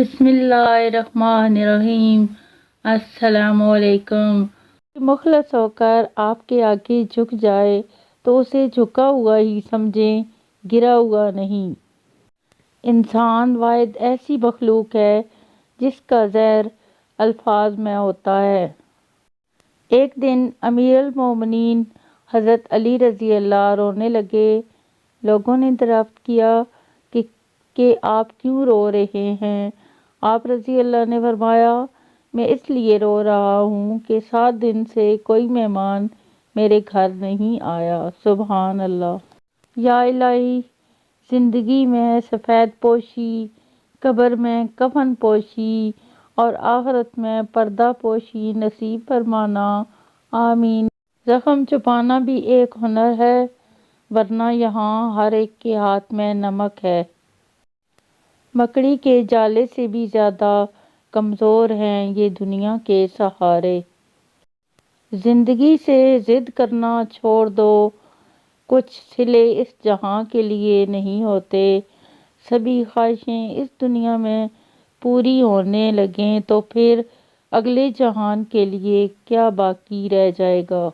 بسم اللہ الرحمن الرحیم۔ السلام علیکم۔ مخلص ہو کر آپ کے آگے جھک جائے تو اسے جھکا ہوا ہی سمجھیں، گرا ہوا نہیں۔ انسان واحد ایسی مخلوق ہے جس کا زہر الفاظ میں ہوتا ہے۔ ایک دن امیر المومنین حضرت علی رضی اللہ رونے لگے۔ لوگوں نے دریافت کیا کہ آپ کیوں رو رہے ہیں؟ آپ رضی اللہ نے فرمایا، میں اس لیے رو رہا ہوں کہ 7 دن سے کوئی مہمان میرے گھر نہیں آیا۔ سبحان اللہ۔ یا الہی، زندگی میں سفید پوشی، قبر میں کفن پوشی اور آخرت میں پردہ پوشی نصیب فرمانا، آمین۔ زخم چھپانا بھی ایک ہنر ہے، ورنہ یہاں ہر ایک کے ہاتھ میں نمک ہے۔ مکڑی کے جالے سے بھی زیادہ کمزور ہیں یہ دنیا کے سہارے۔ زندگی سے ضد کرنا چھوڑ دو، کچھ صلے اس جہاں کے لیے نہیں ہوتے۔ سبھی خواہشیں اس دنیا میں پوری ہونے لگیں تو پھر اگلے جہان کے لیے کیا باقی رہ جائے گا؟